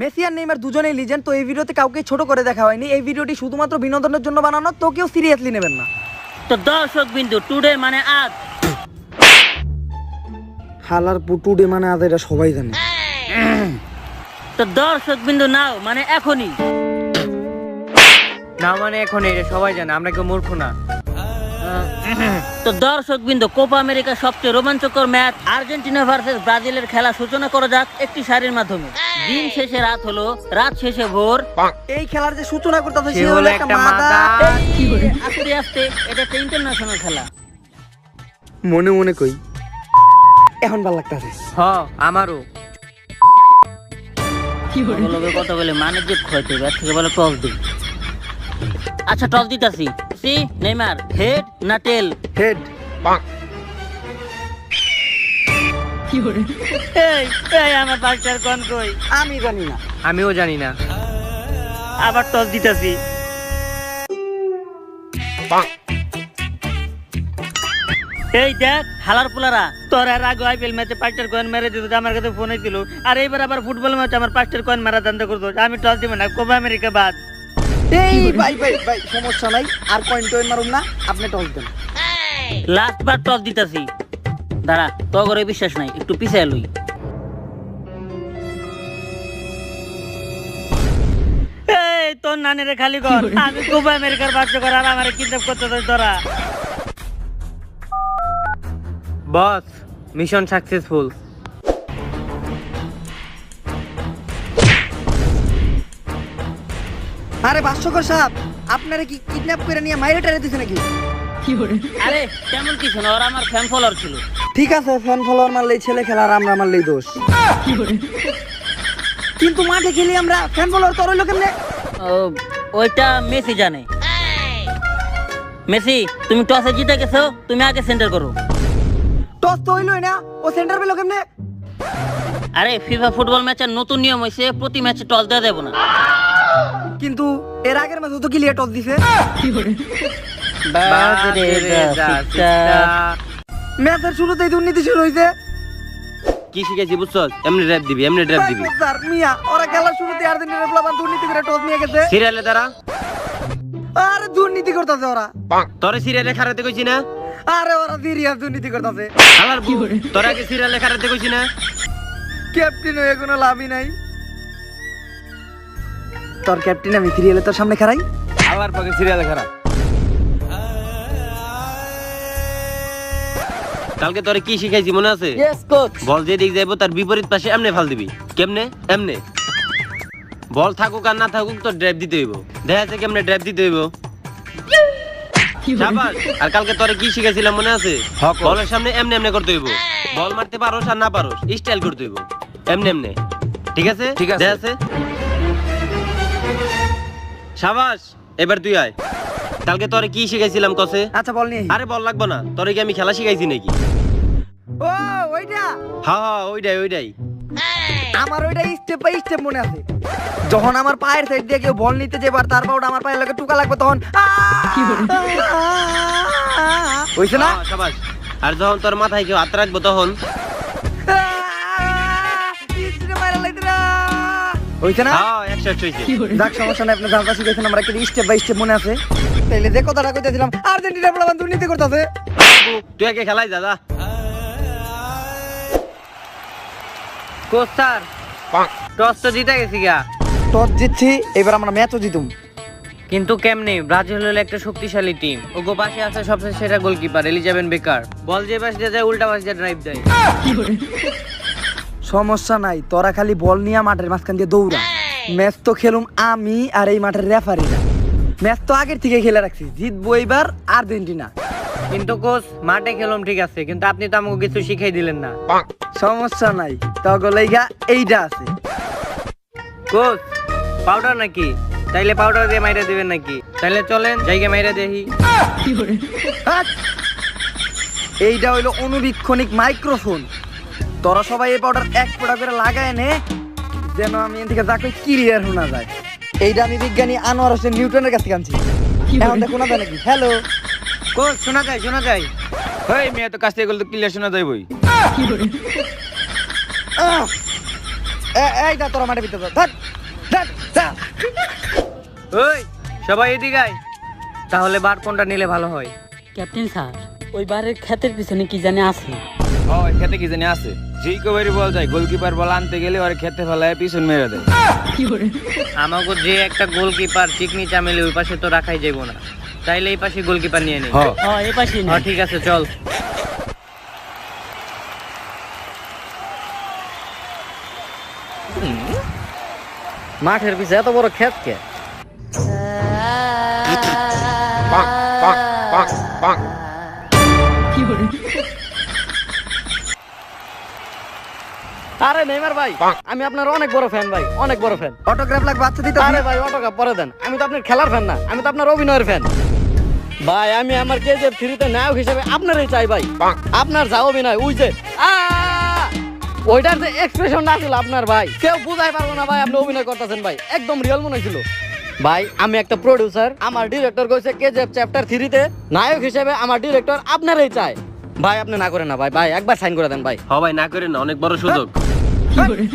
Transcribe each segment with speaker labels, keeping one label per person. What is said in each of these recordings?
Speaker 1: Messi আর Neymar দুজনেই legend, তো এই ভিডিওতে কাউকে ছোট করে দেখা হয়নি। এই ভিডিওটি শুধুমাত্র বিনোদনের জন্য বানানো, তো কেউ সিরিয়াসলি নেবেন না।
Speaker 2: তো দর্শক বিন্দু টুডে মানে আজ,
Speaker 1: হালার পুটুডে মানে আজ, এটা সবাই জানে।
Speaker 2: তো দর্শক বিন্দু নাও মানে এখনই,
Speaker 3: না মানে এখন এটা সবাই জানে, আমরা কেউ মূর্খ না।
Speaker 2: তো দর্শক বিন্দু কোপা আমেরিকার সবচেয়ে রোমাঞ্চকর ম্যাচ আর্জেন্টিনা ভার্সেস ব্রাজিলের খেলা সূচনা করা যাক একটি সারির মাধ্যমে। দিন শেষে রাত হলো, রাত শেষে ভোর।
Speaker 1: এই খেলার যে সূচনা করতে
Speaker 3: সে হলো একটা মাদা।
Speaker 2: আস্তে আস্তে এটা একটা ইন্টারন্যাশনাল খেলা।
Speaker 1: মনে মনে কই এখন ভালো লাগতেছে।
Speaker 3: হ আমারও।
Speaker 2: লগে কথা বলে মানে যে ক্ষয়তে এর থেকে বলে টস দিই। আচ্ছা টস দিতাছি। সি নেইমার হেড না টেল?
Speaker 1: হেড।
Speaker 2: এই এই আমার পাঁচটার কোন কই?
Speaker 1: আমি জানি না।
Speaker 3: আমিও জানি না।
Speaker 2: আবার টস দিতাছি। এই দেখ হালার পুলারা, তোর আর আগে আইপিএল ম্যাচে পাঁচটার কয়েন মেরে দিত, আমার কাছে ফোনে ছিল। আর এইবার আবার ফুটবল ম্যাচে আমার পাঁচটার কয়েন মারা ধান্দা করতো। আমি টস দিব না, কোপা আমেরিকা বাদ।
Speaker 1: এই ভাই ভাই ভাই সমস্যা নাই, আর কয়েন টয়েন মারুম না, আপনি টস দেন।
Speaker 2: লাস্ট বার টস দিতাছি। দাঁড়া, তো করে বিশ্বাস নাই, একটু পিছিয়ে লই। এই তোর নানিরে খালি কর, আমি কোপা আমেরিকার বাচ্চা কর, আর আমারে কিডন্যাপ করতে চাই তোরা।
Speaker 3: বস মিশন সাকসেসফুল।
Speaker 1: আরে ভাষ্যকর সাহেব, আপনারা কি কিডন্যাপ করে নিয়ে মাইরে টাইরে দিছে নাকি?
Speaker 2: আরে তেমন কিছু না, ওরা আমার ফ্যান ফলোয়ার ছিল।
Speaker 1: ঠিক আছে, ফ্যান ফলোয়ার মারলেই ছেলে খেলা, আর আমরা মারলেই দোষ। কিন্তু মাঠে খেলি আমরা, ফ্যান ফলোয়ার তোর হইলো কেমনে?
Speaker 2: ও, ওইটা মেসি জানে। মেসি তুমি টসে জিতে গেছো, তুমি আগে সেন্টার করো।
Speaker 1: টস তো হইলোই না, ও সেন্টার পেলো কেমনে?
Speaker 2: আরে ফিফা ফুটবল ম্যাচের নতুন নিয়ম হইছে, প্রতি ম্যাচে টস দেওয়া যাবে না।
Speaker 1: কিন্তু এর আগের ম্যাচে তো ক্লিয়ার টস দিছে। ম্যাচের শুরুতেই দুর্নীতি শুরু হইছে।
Speaker 3: কি শিখেছি বুঝছস? এমনি ড্রাইভ দিবি, এমনি ড্রাইভ দিবি।
Speaker 1: স্যার মিয়া, ওরা খেলার শুরুতে আর্জেন্টিনার প্লেয়ার দুর্নীতি করে টস নিয়ে গেছে।
Speaker 3: সিরিয়ালে তারা
Speaker 1: আরে দুর্নীতি করতেছে ওরা।
Speaker 3: তোরে সিরিয়ালে খারাতে কইছি না?
Speaker 1: আরে ওরা সিরিয়াস দুর্নীতি করতেছে।
Speaker 3: শালার বউ, তোরা আগে সিরিয়ালে খারাতে কইছি না?
Speaker 1: ক্যাপ্টেন হয়ে কোনো লাভই নাই। তোর ক্যাপ্টেন আমি সিরিয়ালে তোর সামনে খারাই।
Speaker 3: আল্লাহর পাকে সিরিয়ালে খারাপ। কালকে তোরে কি শিখাইছি মনে আছে?
Speaker 2: Yes coach.
Speaker 3: বল যে দিক যাইবো তার বিপরীত পাশে এমনে ফাল দিবি। কেমনে? এমনে। বল থাকুক আর না থাকুক তোর ড্রাইভ দিতে হইব। দেখা যাচ্ছে কেমনে ড্রাইভ দিতে হইব। শাবাশ। আর কালকে তোরে কি শিখাইছিলাম মনে আছে? বলের সামনে এমনে এমনে করতে হইব। বল মারতে পারোস আর না পারোস স্টাইল করতে হইব। এমনে এমনে। ঠিক আছে? দেখা আছে? শাবাশ। এবার তুই আয়। কালকে তোরে কি শিখাইছিলাম কসে?
Speaker 1: আচ্ছা বল নিয়ে।
Speaker 3: আরে বল লাগবো না, তোরে কি আমি খেলা শিখাইছি নাকি?
Speaker 1: ও ওইটা
Speaker 3: হ্যাঁ ওইটাই।
Speaker 1: আমার ওইটা স্টেপ বাই স্টেপ মনে আছে। যখন আমার পায়ের সাইড দিয়ে কেউ বল নিতে যাবে আর তার পাউটা আমার পায়ের লগে টুকা লাগবে, তখন হইছে না?
Speaker 3: হ্যাঁ, শাবাশ। আর যখন তোর মাথায় কেউ হাত রাখবো তখন
Speaker 1: হইছে না?
Speaker 3: হ্যাঁ 100 হইছে।
Speaker 1: যাক সমস্যা নাই, আপনি যা যা শিখেছেন আমার একটা স্টেপ বাই স্টেপ মনে আছে। তাইলে যে কথাটা কইতেছিলাম, আর্জেন্টিনা প্লেয়ার দুর্নীতি করতেছে।
Speaker 3: তুই আগে খেলাই যা। কোচ স্যার টস তো জিতে গেছি গা।
Speaker 1: টস জিতছি, এবার আমরা ম্যাচও জিতুম।
Speaker 3: কিন্তু কেমনে? ব্রাজিল হলো একটা শক্তিশালী টিম। ওগো পাশে আছে সবচেয়ে সেরা গোলকিপার এলিজাবেথ বেকার। বল যে পাশ দিয়ে যায় উল্টা পাশ দিয়ে ড্রাইভ দেয়।
Speaker 1: সমস্যা নাই, তোরা খালি বল নিয়ে মাঠের মাঝখান দিয়ে দৌড়া। ম্যাচ তো খেলুম আমি আর এই মাঠের রেফারিরা। ম্যাচ তো আগের থেকে খেলে রাখছি, জিতবো এবার আর্জেন্টিনা।
Speaker 3: কিন্তু কোচ মাঠে খেলুম ঠিক আছে, কিন্তু আপনি তো আমাকে কিছু শিখাই দিলেন না।
Speaker 1: সমস্যা নাই, তগলাইগা এইটা আছে।
Speaker 3: কোচ পাউডার নাকি? তাইলে পাউডার দিয়ে মাইরা দিবেন নাকি? তাইলে চলেন জায়গা মাইরা দেখি।
Speaker 1: হাট! এইটা হইলো অনুবীক্ষণিক মাইক্রোফোন। তোরা সবাই এই পাউডার এক ফোঁটা করে লাগায় নে, যেন আমি এখান থেকে যা কই ক্লিয়ার শোনা যায়। এইটা আমি বিজ্ঞানী আনোয়ার হোসেন নিউটনের কাছ থেকে আনছি। এখন দেখো না যায় নাকি? হ্যালো
Speaker 3: কোচ শোনা যায়। হেই মেয়ে তো কাছ থেকে গেলে তো ক্লিয়ার শোনা যায় বই।
Speaker 1: এই দা তোরা মাঠে ভিতরে ধর ধর ধর।
Speaker 3: ওই সবাই এদিকে আয়। তাহলে বার কোনটা নিলে ভালো হয়?
Speaker 2: ক্যাপ্টেন স্যার ওই বারের ক্ষেতের পিছনে কি জানে আছে?
Speaker 4: ওই খেতে কি জানি আছে, যেই কবারই বল যায় গোলকিপার বল আনতে গেলে ওর খেতে ফেলায় পিছন মেরে দেয়।
Speaker 3: আমাকে যে একটা গোলকিপার চিকনি চামেলি ওই পাশে তো রাখাই যাইব না, তাইলে এই পাশে গোলকিপার নিয়ে নেই।
Speaker 2: এই পাশে
Speaker 3: হ্যাঁ ঠিক আছে চল।
Speaker 1: মাঠের পিছে এত বড় ক্ষেত কে?
Speaker 5: আরে নেইমার ভাই, আমি আপনার অনেক বড় ফ্যান ভাই, অনেক বড় ফ্যান।
Speaker 1: অটোগ্রাফ লাগবে বাচ্চা দিতে।
Speaker 5: আরে ভাই অটোগ্রাফ পরে দেন, আমি তো আপনার খেলার ফ্যান না, আমি তো আপনার অভিনয়ের ফ্যান। ভাই আমি আমার কেজিএফ 3 তে নায়ক হিসেবে আপনারই চাই ভাই। আপনার যা অভিনয় ওই যে ওইটার যে এক্সপ্রেশন না ছিল আপনার ভাই, কেউ বুঝাই পারবো না ভাই আপনি অভিনয় করতেছেন ভাই, একদম রিয়েল মনে হয়েছিল। ভাই আমি একটা প্রোডিউসার, আমার ডিরেক্টর কইছে কেজিএফ চ্যাপ্টার 3 তে নায়ক হিসেবে আমার ডিরেক্টর আপনারই চাই। ভাই আপনি না করেন না ভাই, ভাই একবার সাইন করে দেন ভাই।
Speaker 3: সবাই না করে না, অনেক বড় সুযোগ।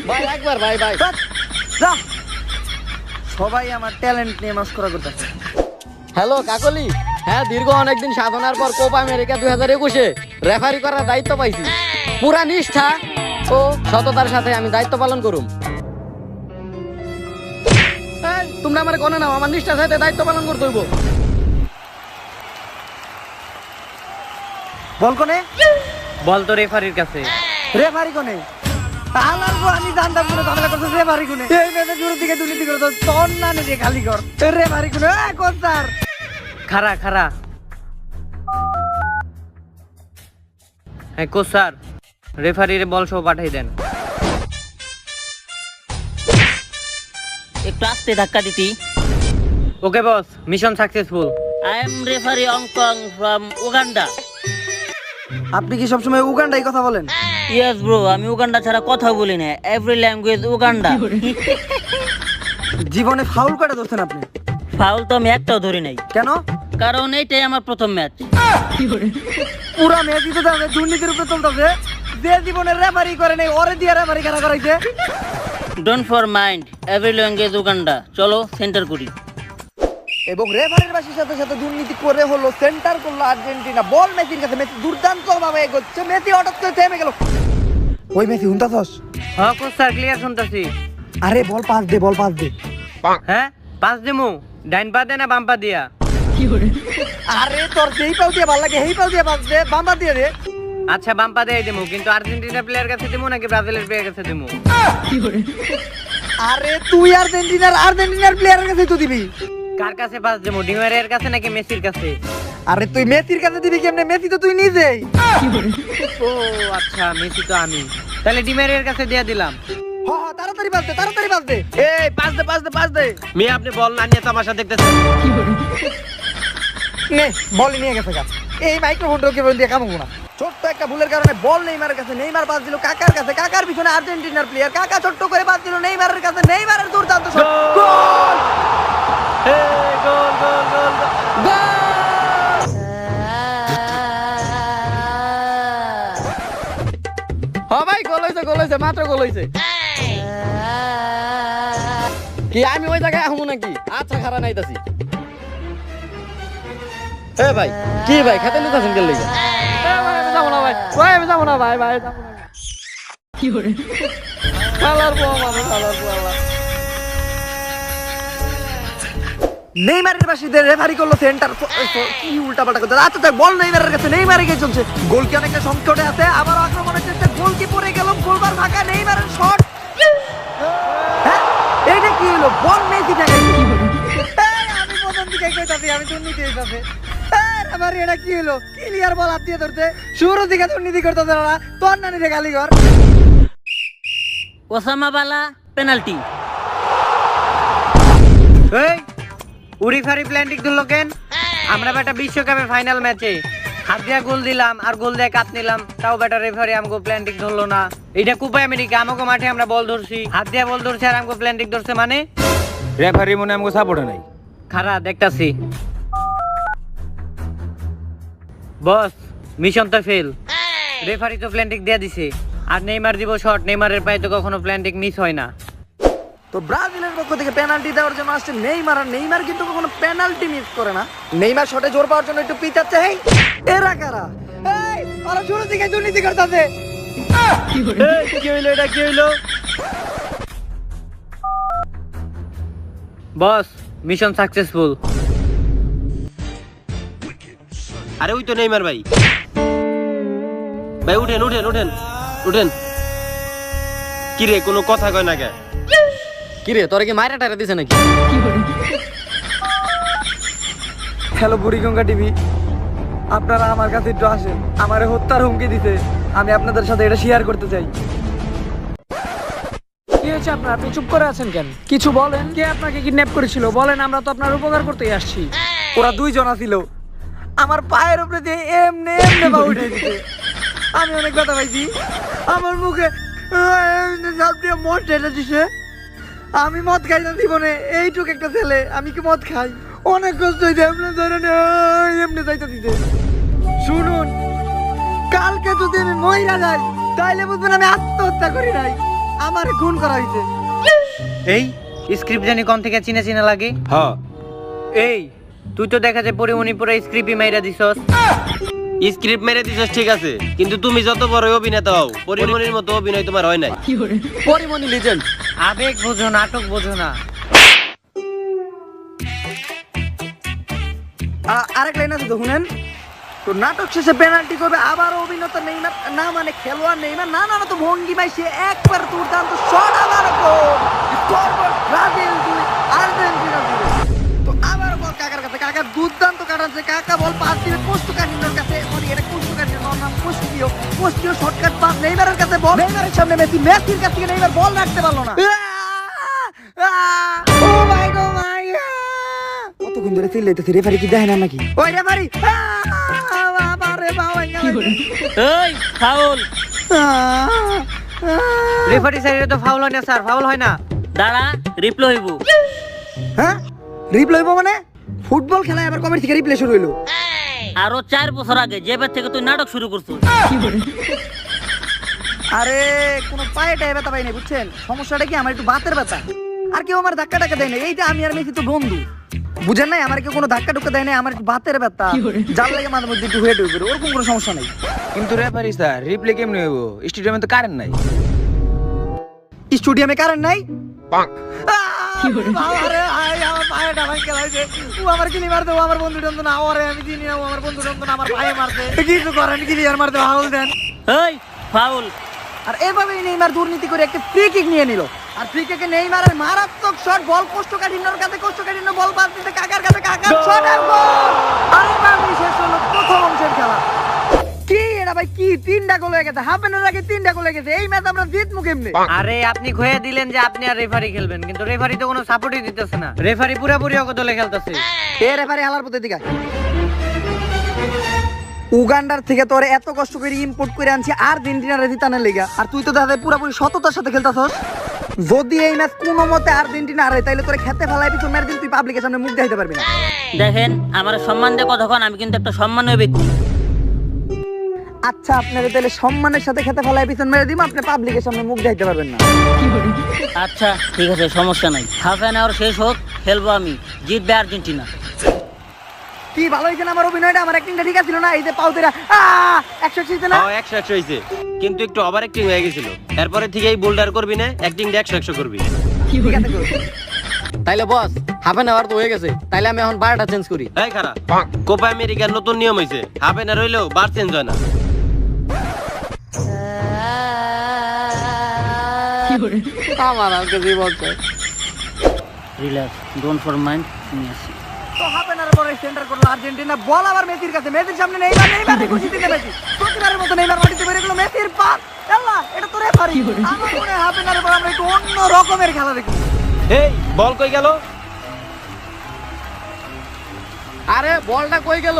Speaker 5: ভাই একবার ভাই ভাই।
Speaker 1: যা। সবাই আমার ট্যালেন্ট নিয়ে মস্করা করতেছে।
Speaker 5: হ্যালো কাকলি, হ্যাঁ দীর্ঘ অনেকদিন সাধনার পর কোপা আমেরিকা 2021-এ রেফারি করার দায়িত্ব পাইছি। পুরা নিষ্ঠা ও সততার সাথে আমি দায়িত্ব পালন করুম। এই, তোমরা আমার কোনে নাও, আমার নিষ্ঠার সাথে দায়িত্ব পালন করতে হইব।
Speaker 1: বল কোনে?
Speaker 3: বল তো রেফারির কাছে।
Speaker 1: রেফারি কোনে? আলার গো আমি জানতাম কোনে ঝামেলা করছিস। রেফারি কোনে? এই মেয়েদের শুরু থেকে দুর্নীতি করে তো তোর না নিজে খালি কর। রেফারি কোনে? কোন স্যার?
Speaker 3: খারা খারা। হ্যাঁ কোচ স্যার, রেফারির বল সহ পাঠাই দেন।
Speaker 2: একটু আস্তে ধাক্কা দিতি।
Speaker 3: Okay boss, mission successful.
Speaker 2: I am referee অংকং ফ্রম উগান্ডা।
Speaker 1: আপনি কি সবসময় উগান্ডাই কথা বলেন?
Speaker 2: ইয়েস ব্রো, আমি উগান্ডা ছাড়া কথা বলি না, এভরি ল্যাঙ্গুয়েজ উগান্ডা।
Speaker 1: জীবনে ফাউল কটা ধরছেন আপনি?
Speaker 2: ফাউল তো আমি একটাও ধরি নাই,
Speaker 1: কেন?
Speaker 2: কারণ এইটাই আমার প্রথম ম্যাচ।
Speaker 1: পুরা ম্যাচ দিতে যাবে দুর্নীতির উপরে চলতেছে। যে জীবনের রেফারি করে নাই ওরে দিয়ে রেফারি খেলা করাইছে।
Speaker 2: Don't for mind, every language Uganda. চলো সেন্টার করি।
Speaker 1: এবং রেফারির বাসির সাথে সাথে দুর্নীতি করে হলো সেন্টার করলো আর্জেন্টিনা। বল মেসির কাছে, মেসি দুর্দান্ত ভাবে এগোচ্ছে, মেসি হঠাৎ করে থেমে গেল। ওই মেসি হুনতাছস?
Speaker 3: হ্যাঁ কোচ স্যার ক্লিয়ার শুনতাছি।
Speaker 1: আরে বল পাস দে, বল পাস দে।
Speaker 3: হ্যাঁ পাস দিমু, ডাইন পা দে না বাম পা দিয়া?
Speaker 1: আরে তোর যেই পাও দিয়ে ভালো লাগে সেই পাও দিয়ে পাস দে, বাম্বা দিয়ে দে।
Speaker 3: আচ্ছা বাম পা দিয়ে দিমু, কিন্তু আর্জেন্টিনা প্লেয়ার কাছে দিমু নাকি ব্রাজিলের প্লেয়ার কাছে দিমু?
Speaker 1: আরে তুই আর্জেন্টিনার প্লেয়ারের কাছে তো দিবি।
Speaker 3: কার কাছে পাস দিমু, ডিমারিয়ার কাছে নাকি মেসির কাছে?
Speaker 1: আরে তুই মেসির কাছে দিবি কেমনে? মেসি তো তুই নিজেই।
Speaker 3: ও আচ্ছা, মেসি তো আমি, তাহলে ডিমারিয়ার কাছে দিয়ে দিলাম।
Speaker 1: হ হ তাড়াতাড়ি পাস দে, তাড়াতাড়ি পাস দে। এই পাস দে, পাস দে, পাস দে।
Speaker 3: মেয়ে আপনি বল না নিয়ে তামাশা দেখতেছেন?
Speaker 1: নে বল নিয়ে গেছে গা। এই মাইক্রোফোনটা কেবল দিয়ে কামবো না। ছোট্ট একটা ভুলের কারণে বল নেইমারের কাছে, নেইমার পাস দিল কাকার কাছে, কাকার পিছনে আর্জেন্টিনার প্লেয়ার, কাকা ছোট্ট করে পাস দিল নেইমারের কাছে, নেইমারের দুর্দান্ত শট। গোল!
Speaker 3: এই গোল গোল গোল গোল!
Speaker 5: হ্যাঁ ভাই গোল হয়েছে, মাত্র গোল হয়েছে। কি আমি ওই জায়গায় আহমু নাকি? আচ্ছা খারাপ নাইতাছি। এ ভাই কি ভাই খেতে নিতেছেন গেল লাগা? আমি যাবো না ভাই, ভাই আমি যাবো না ভাই, ভাই যাবো না। কি করে খালার বউ মানে খালার বউ আল্লাহ।
Speaker 1: নেইমারের বাসীদের রেফারি করলো সেন্টার। কি উল্টাপাল্টা করতে। আচ্ছা দেখ বল নেইমারের কাছে, নেইমারে গিয়ে চলছে। গোল কি অনেকটা সংকটে আছে, আবার আক্রমণের চেষ্টা, গোল কি পড়ে গেল, গোলবার ফাঁকা, নেইমারের শট। হ্যাঁ এইটা কি হলো? বল মেসি থাকে। আমি প্রথম দিকে কইতাছি আমি দুর্নীতি হইতাছে। আবার এটা কি হলো? ক্লিয়ার বল হাত দিয়ে ধরতে, শুরু থেকে দুর্নীতি করতেছে না, তোর নানি রে গালি কর।
Speaker 2: ওসামা বালা পেনাল্টি।
Speaker 3: এই উড়ি ফারি প্ল্যান্টিক ধরলো কেন? আমরা বেটা বিশ্বকাপের ফাইনাল ম্যাচে হাত দিয়া গোল দিলাম আর গোল দিয়ে কাট নিলাম, তাও বেটা রেফারি আমাকে প্ল্যান্টিক ধরলো না। এটা কোপা আমেরিকা, আমাকে মাঠে আমরা বল ধরছি, হাত দিয়া বল ধরছি আর আমাকে প্ল্যান্টিক ধরছে মানে?
Speaker 4: রেফারি মনে আমাকে সাপোর্ট নাই।
Speaker 3: খারা দেখতাছি। বস মিশন তো ফেল, রেফারি তো প্ল্যান্টিক দিয়ে দিছে, আর নেইমার দিব শট, নেইমারের পায়ে তো কখনো প্ল্যান্টিং মিস হয় না।
Speaker 1: তো ব্রাজিলের পক্ষ থেকে পেনাল্টি দেওয়ার জন্য আসছে নেইমার, আর নেইমার কিন্তু কখনো পেনাল্টি মিস করে না। নেইমার শটে জোর পাওয়ার জন্য একটু পিছাচ্ছে। হেই এরা কারা? এই ওরা শুরু থেকে দুর্নীতি করতেছে।
Speaker 3: কি হইলো এটা, কি হইলো? বস, মিশন সাকসেসফুল।
Speaker 6: আরে ওই তো নেইমার ভাই। ভাই উঠেন উঠেন উঠেন উঠেন। কি রে কোনো কথা কয় না কে?
Speaker 5: কি রে তোরা কি মাইরা টাইরা দিছে নাকি?
Speaker 1: হ্যালো বুড়িগঙ্গা টিভি, আপনারা আমার কাছে একটু আসেন। আমারে হত্যার হুমকি দিতে, আমি আপনাদের সাথে এটা শেয়ার করতে চাই।
Speaker 7: কি হয়েছে আপনার? আপনি চুপ করে আছেন কেন? কিছু বলেন। কে আপনাকে কিডন্যাপ করেছিল বলেন, আমরা তো আপনার উপকার করতেই আসছি।
Speaker 1: ওরা দুইজন ছিল, আমার পায়ের উপরে দিয়ে এমনি এমনি পা উঠে দিতে। আমি অনেক ব্যথা পাইছি, আমার মুখে সব দিয়ে মদ ঢেলে দিছে। আমি মদ খাই না জীবনে, এইটুক একটা ছেলে, আমি কি মদ খাই? অনেক কষ্ট হয়েছে, এমনি ধরেন এমনি যাইতে দিতে। শুনুন, কালকে যদি আমি মহিলা যাই তাইলে বুঝবেন আমি আত্মহত্যা করি নাই, আমার খুন করা হয়েছে।
Speaker 3: এই স্ক্রিপ্ট জানি কোন থেকে চিনা চিনা লাগে।
Speaker 6: হ্যাঁ
Speaker 3: এই তুই তো দেখা যায় পরিমণি পুরো স্ক্রিপ্টই মাইরা দিছস।
Speaker 6: স্ক্রিপ্ট মেরে দিছস ঠিক আছে, কিন্তু তুমি যত বড় অভিনেতা হও পরিমণির মতো অভিনয় তোমার হয় নাই।
Speaker 5: পরিমণি লিজেন্ড।
Speaker 3: আবেগ বোঝো, নাটক বোঝো না।
Speaker 1: আরেক লাইন আছে তো শুনেন। তো নাটক শেষে পেনাল্টি করবে আবার অভিনেতা নেইমার, না মানে খেলোয়াড় নেইমার, না না না তো ভঙ্গি ভাই, সে একবার দুর্দান্ত শট, আবার স্কোরবোর্ড ব্রাজিল 2 আর্জেন্টিনা 0। তো আবার বল কাকার কাছে, কাকা দুর্দান্ত কাটাচ্ছে, কাকা বল পাস দিবে কোস্টোকানিনোর কাছে। সরি এটা কোস্টোকানিনো নাম, পোস্টিও শর্টকাট পাস নেইমারের কাছে, বল নেইমারের সামনে মেসি, মেসির কাছ থেকে নেইমার বল রাখতে পারলো না। ও মাই গড মাই গড, কতক্ষণ ধরে চিল্লাইতেছে, রেফারি কি দেখে না নাকি? ওই রেফারি বাবারে বাবা,
Speaker 2: এই ফাউল।
Speaker 3: রেফারি সাইডে তো ফাউল হয় না স্যার, ফাউল হয় না।
Speaker 2: দাঁড়া, রিপ্লে হইব।
Speaker 1: হ্যাঁ রিপ্লে হইব মানে? ফুটবল খেলায় আবার কবে থেকে রিপ্লে শুরু হইলো?
Speaker 2: আরো 4 বছর আগে যেবার থেকে তুই নাটক শুরু করছিস।
Speaker 1: আরে কোনো পায়েটা ব্যথা পাই নাই, বুঝছেন? সমস্যাটা কি, আমার একটু বাতের ব্যথা। আর কেউ আমার ধাক্কা টাক্কা দেয় না, এইটা আমি আর মেসি তো বন্ধু, বুঝেন নাই? আমার কেউ কোনো ধাক্কা টুক্কা দেয় না, আমার একটু বাতের ব্যথা, যার লাগে মাঝে মধ্যে একটু হয়ে টুয়ে করে, ওরকম কোনো সমস্যা নেই।
Speaker 4: কিন্তু রেফারি স্যার রিপ্লে কেমনে হইব? স্টেডিয়ামে তো কারেন্ট নাই।
Speaker 1: স্টেডিয়ামে কারেন্ট নাই? বাবারে, আমার পায়েটা ভাঙকে লাগছে। ও আমার কিলি মারতে, ও আমার বন্ধু টন্ধু না, ওরে আমি চিনি না, ও আমার বন্ধু টন্ধু না, আমার পায়ে মারতে। কিছু করেন, ক্লিয়ার মারতে ফাউল দেন।
Speaker 2: এই ফাউল।
Speaker 1: আর এভাবেই নেইমার দুর্নীতি করে একটা ফ্রি কিক নিয়ে নিল। আর ফ্রি কিকে নেইমারের মারাত্মক শট, বল কোস্টোকানিনোর কাছে, কোস্টোকানিনো বল পাস দিতে কাকার কাছে, কাকার শট আর গোল। আর এভাবেই শেষ হলো প্রথম অংশের খেলা। কি এটা ভাই, কি 3টা গোল হয়ে গেছে, হাফ এর আগে 3টা গোল হয়ে গেছে। এই ম্যাচ আমরা জিতমু কেমনে?
Speaker 3: আরে আপনি খোয়া দিলেন যে আপনি আর রেফারি খেলবেন, কিন্তু রেফারি তো কোনো সাপোর্টই দিতেছে না। রেফারি পুরোপুরি ওকে দলে খেলতেছে।
Speaker 1: এ রেফারি হালার পথে দিকে উগান্ডার থেকে তোরে এত কষ্ট করে ইম্পোর্ট করে আনছি আর্জেন্টিনার জিতানের লেগা, আর তুই তো দাদা পুরোপুরি সততার সাথে খেলতাছস। যদি এই ম্যাচ কোনো মতে আর্জেন্টিনা হারে তাইলে তোরে খেতে ফেলাই পিছু মেরে দিন, তুই পাবলিকের সামনে মুখ দেখাইতে পারবি না।
Speaker 2: দেখেন, আমার সম্মান দিয়ে কথা কন, আমি কিন্তু একটা সম্মানীয় ব্যক্তি।
Speaker 1: আচ্ছা আপনারা তাহলে সম্মানের সাথে খেতে ফেলাই পিছন মেরে দিম, আপনি পাবলিকের সামনে মুখ দেখাইতে পারবেন না।
Speaker 2: আচ্ছা ঠিক আছে, সমস্যা নাই। হাফ অ্যান আওয়ার শেষ হোক, খেলবো আমি, জিতবে আর্জেন্টিনা।
Speaker 1: কি ভালো হয়েছে না আমার অভিনয়টা? আমার অ্যাক্টিংটা ঠিক আছে না? এই যে পাউতেরা 100 না?
Speaker 6: হ্যাঁ 100 হইছে, কিন্তু একটু ওভার অ্যাক্টিং হয়ে গেছিল। এরপরে থেকেই বোল্ডার করবি না, অ্যাক্টিংটা 100 করবি।
Speaker 1: ঠিক আছে গো।
Speaker 5: তাইলে বস হাফ এন আওয়ার তো হয়ে গেছে, তাইলে আমি এখন বারটা চেঞ্জ করি।
Speaker 6: এই খারাপ, কোপা আমেরিকার নতুন নিয়ম হইছে, হাফ এন আওয়ার হইলেও বার চেঞ্জ হয় না।
Speaker 5: আমার আর কিছু বলছে।
Speaker 2: রিল্যাক্স, ডোন্ট ফর মাইন্ড, নিয়ে আসি।
Speaker 1: তো হাফ এন আওয়ার পরে সেন্টার করলো আর্জেন্টিনা, বল আবার মেসির কাছে, মেসির সামনে নেইমার, নেইমার খুশি দিতে মেসি প্রতিবারের মতো নেইমার মাটিতে বেরিয়ে গেল, মেসির পাস। আল্লাহ, এটা তো রেফারি। আমার মনে হয় হাফ এন আওয়ার পর আমরা একটু অন্য রকমের খেলা দেখব।
Speaker 6: এই বল কই গেল?
Speaker 5: আরে বলটা কই গেল?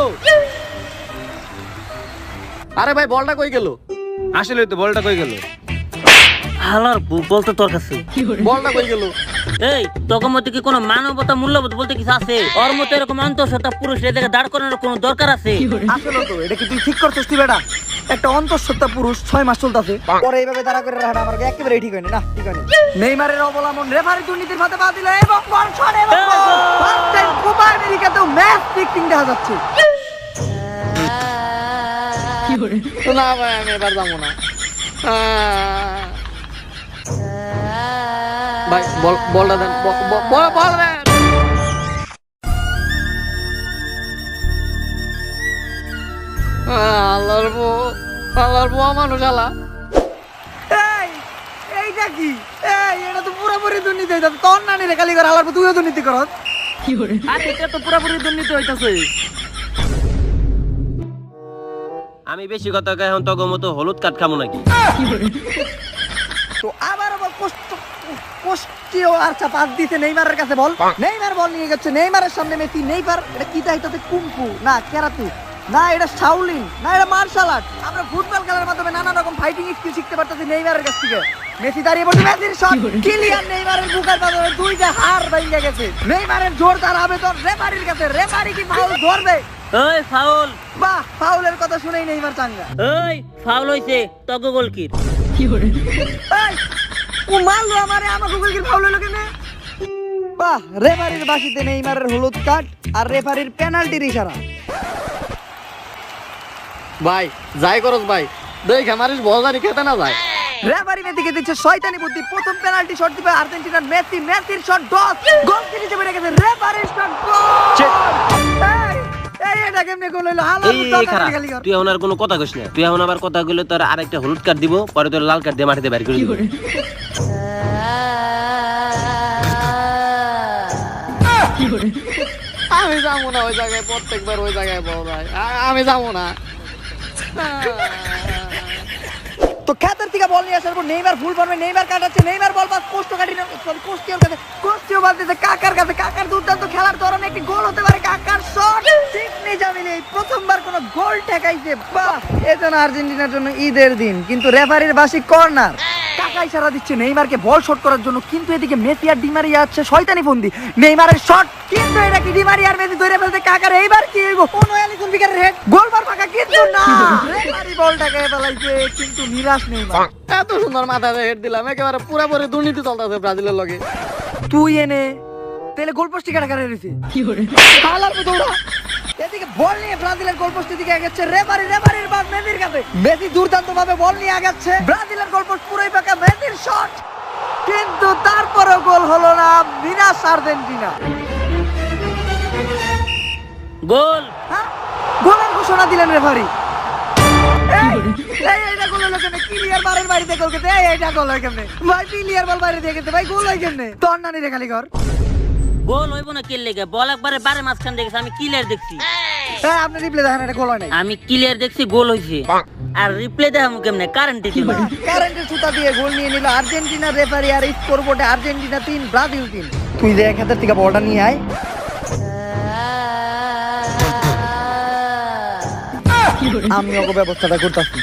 Speaker 5: আরে ভাই বলটা কই গেল?
Speaker 4: আসলে তো বলটা কই গেল?
Speaker 2: হালার বুক বলতো তোর কাছে।
Speaker 5: বলটা কই গেল?
Speaker 2: এই তোর মধ্যে কি কোনো মানবতা মূল্যবোধ বলতে কিছু আছে? ওর মতো এরকম অন্তঃসত্ত্বা পুরুষ এদেরকে দাঁড় করানোর কোনো দরকার আছে?
Speaker 1: আসলে তো এটা কি তুই ঠিক করছিস তুই বেটা? একটা অন্তঃসত্ত্বা পুরুষ 6 মাস চলতেছে, পরে এইভাবে দাঁড়া করে রাখাটা আমার একেবারে ঠিক হয়নি না, ঠিক হয়নি। নেইমারের অবলম্বন রেফারি দুর্নীতির ফাঁদে পা দিল এবং বল শট এবং ফার্স্ট টাইম কোপা আমেরিকাতেও ম্যাচ ফিক্সিং দেখা যাচ্ছে।
Speaker 5: তো না ভাই, আমি এবার যাবো না। ভাই বলটা দেন, বল দেন। আল্লাহর বুয়া মানুষ আলা।
Speaker 1: এই এইটা কি? এটা তো পুরোপুরি দুর্নীতি হইতাছে। তোর নানি রে খালি করে আলার পর তুইও দুর্নীতি করস।
Speaker 5: আর এটা তো পুরোপুরি দুর্নীতি হইতাছে।
Speaker 6: আমি বেশি কথা কই, এখন তগো মতো হলুদ কাঠ খামু নাকি?
Speaker 1: তো আবার পোস্টিও আচ্ছা পাস দিতে নেইমারের কাছে বল। নেইমার বল নিয়ে গেছে, নেইমারের সামনে মেসি। নেইমার এটা কি চাইতাছে? কুংফু না কেরাতে না এটা শাওলিন না এটা মার্শাল আর্ট। আমরা ফুটবল খেলার মাধ্যমে নানা রকম ফাইটিং স্কিল শিখতে পারতেছি নেইমারের কাছ থেকে। মেসি দাঁড়িয়ে পড়ছে, মেসির শট কিলিয়ান নেইমারের বুকের পাথরে দুইটা হাড় ভেঙে গেছে। নেইমারের জোরদার আবেদন রেফারির কাছে, রেফারি কি ফাউল ধরবে?
Speaker 2: ওই ফাউল।
Speaker 1: বাহ, ফাউলের কথা শুনেই নেইমার চাঙ্গা।
Speaker 2: ওই ফাউল হইছে তগ গোলকির।
Speaker 1: এই, ও মারলো আমারে, আমাকে গোলকির ফাউল হলো কেন? বাহ, রেফারির বাসিতে নেইমারের হলুদ কার্ড আর রেফারির পেনাল্টির ইশারা।
Speaker 5: ভাই যাই করস ভাই, দেখ আমারিস বল জানি খেতে না যায়।
Speaker 1: রেফারি মেসিকে দিচ্ছে শয়তানি বুদ্ধি। প্রথম পেনাল্টি শট দিবে আর্জেন্টিনার মেসি, মেসির শট ডস গোল ফিনিশে বেরিয়ে গেছে। রেফারির শট গোল। এই এটা কেমনে গোল হলো?
Speaker 6: এই খারাপ, তুই এখন আর কোনো কথা কইস না। তুই এখন আবার কথা কইলে তোর আরেকটা হলুদ কার্ড দিব, পরে তোর লাল কার্ড দিয়ে মাটিতে বের করে দিব।
Speaker 5: আমি যাবো না ওই জায়গায়, প্রত্যেকবার ওই জায়গায় বল ভাই, আমি যাবো না।
Speaker 1: তো খেতার থেকে বল নিয়ে আসার পর নেইমার ফুল ফর্মে, নেইমার কাটাচ্ছে, নেইমার বল পাস কোস্টো কাটিনা, সরি কোস্টিওর কাছে, কোস্টিও বল দিতে কাকার কাছে। কাকার দুর্দান্ত খেলার ধরনে একটি গোল হতে পারে। কাকার শট সিডনি জামিলি প্রথমবার কোনো গোল ঠেকাইছে। বাহ, এজন্য আর্জেন্টিনার জন্য ঈদের দিন। কিন্তু রেফারির বাসি কর্নার। কাকা ইশারা দিচ্ছে নেইমারকে বল শট করার জন্য, কিন্তু এদিকে মেসি আর ডিমারিয়া আছে শয়তানি ফন্দি। নেইমারের শট, কিন্তু এটা কি ডিমারিয়া আর মেসি ধরে ফেলতে? কাকার এইবার কি হইব? কোনো এলিসন বিকারের হেড, গোলবার ফাঁকা, কিন্তু না, রেফারি বলটাকে ফেলাইছে, কিন্তু নিরাশ নেইমার।
Speaker 5: এত সুন্দর মাথায় হেড দিলাম, একেবারে পুরোপুরি দুর্নীতি চলতেছে ব্রাজিলের লগে।
Speaker 1: তুই এনে তাহলে গোলপোস্টে কাটাকাটা রয়েছে। হালার মতো ওরা। এদিকে বল নিয়ে ব্রাজিলের গোলপোস্টের দিকে আগাচ্ছে রেফারির বাস মেসির কাছে। মেসি দুর্দান্ত ভাবে বল নিয়ে আগাচ্ছে, ব্রাজিলের গোলপোস্ট পুরোই ফাঁকা, মেসির শট, কিন্তু তারপরেও গোল হলো না। নিরাশ আর্জেন্টিনা।
Speaker 2: গোল।
Speaker 1: হ্যাঁ, গোলের ঘোষণা দিলেন রেফারি। এইটা গোল হলো কেন? কিলিয়ার বারের বাড়িতে গোল খেতে, এইটা গোল হয় কেমনে ভাই? কিলিয়ার বল বাইরে দিয়ে গেছে ভাই, গোল হয় কেমনে? তোর নানি রে খালি ঘর
Speaker 2: গোল হইব না কিল লেগে? বল একবারে বারে মাঝখান দেখেছি, আমি ক্লিয়ার দেখছি।
Speaker 1: হ্যাঁ, আপনি রিপ্লে দেখেন, এটা গোল হয় নাই।
Speaker 2: আমি ক্লিয়ার দেখছি গোল হইছে। আর রিপ্লে দেখামু কেমনে? কারেন্টে ছিল।
Speaker 1: কারেন্টের সুতা দিয়ে গোল নিয়ে নিল আর্জেন্টিনার রেফারি। আর স্কোরবোর্ডে আর্জেন্টিনা 3 ব্রাজিল 3। তুই যে এক হাতের থেকে বলটা নিয়ে আয়। আমি ওকে ব্যবস্থাটা করতেছি।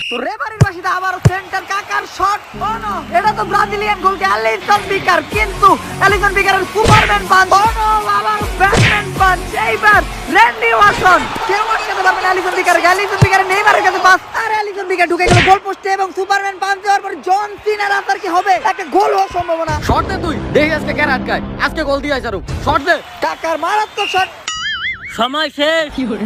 Speaker 1: তো রেফারির বাসিতে আবারও সেন্টার কাকার শট। ও নো, এটা তো ব্রাজিলিয়ান গোলকে অ্যালিসন বিকার, কিন্তু অ্যালিসন বিকারের সুপারম্যান পাঞ্চ। ও নো, আবার ব্যাটম্যান পাঞ্চ। এইবার র্যান্ডি ওয়াটসন কেউ আটকাতে পারবে না অ্যালিসন বিকারকে। অ্যালিসন বিকারের নেইমারের কাছে পাস, আর অ্যালিসন বিকার ঢুকে গেল গোল পোস্টে এবং সুপারম্যান পাঞ্চ দেওয়ার পর জন সিনার আসার কি হবে? একটা গোল হওয়ার সম্ভাবনা।
Speaker 5: শট দে তুই, দেখি আজকে কেন আটকায়। আজকে গোল দিয়ে আইসারু, শট দে।
Speaker 1: কাকার মারাত্মক শট,
Speaker 2: সময় শেষ।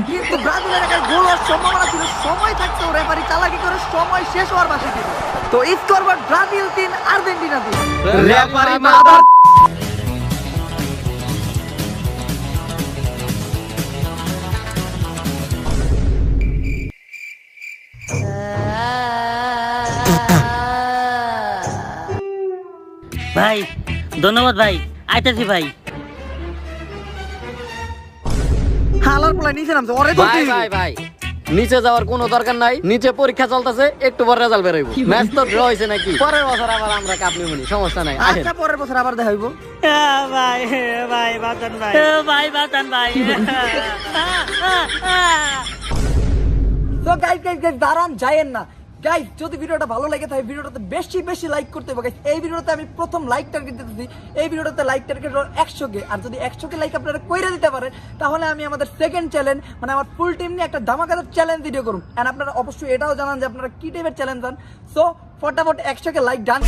Speaker 1: কিন্তু ব্রাজিলের একটা গোল হওয়ার সম্ভাবনা ছিল। সময় থাকতেও রেফারি চালাকি করে সময় শেষ হওয়ার পাশে দিল। তো scoreboard Brazil 3 Argentina 3।
Speaker 6: Referee mother.
Speaker 2: ভাই ধন্যবাদ ভাই, আইতাছি ভাই।
Speaker 1: হালার পোলা নিচে নামছে, ওরে তো
Speaker 5: ভাই ভাই ভাই, নিচে যাওয়ার কোনো দরকার নাই। নিচে পরীক্ষা চলতেছে, একটু পর রেজাল্ট বেরোইব। ম্যাচ তো ড্র হইছে নাকি, পরের বছর আবার আমরা কাপ নিব, সমস্যা নাই।
Speaker 1: আচ্ছা, পরের বছর আবার দেখা হইব।
Speaker 2: ভাই ভাই বাতান ভাই, ভাই বাতান ভাই।
Speaker 1: তো গাইস দাঁড়ান, যায়েন না। গাইস যদি ভিডিওটা ভালো লাগে থাকে ভিডিওটাতে বেশি বেশি লাইক করতে হবে গাইস। এই ভিডিওতে আমি প্রথম লাইক টার্গেট দিতেছি, এই ভিডিওটাতে লাইক টার্গেট 100 কে। আর যদি 100 কে লাইক আপনারা কইরা দিতে পারেন তাহলে আমি আমাদের সেকেন্ড চ্যালেঞ্জ মানে আমার ফুল টিম নিয়ে একটা ধামাকাদার চ্যালেঞ্জ ভিডিও করুন। এন্ড আপনারা অবশ্যই এটাও জানান যে আপনারা কি টাইপের চ্যালেঞ্জ চান। সো ফটাফট 100 কে লাইক ডান।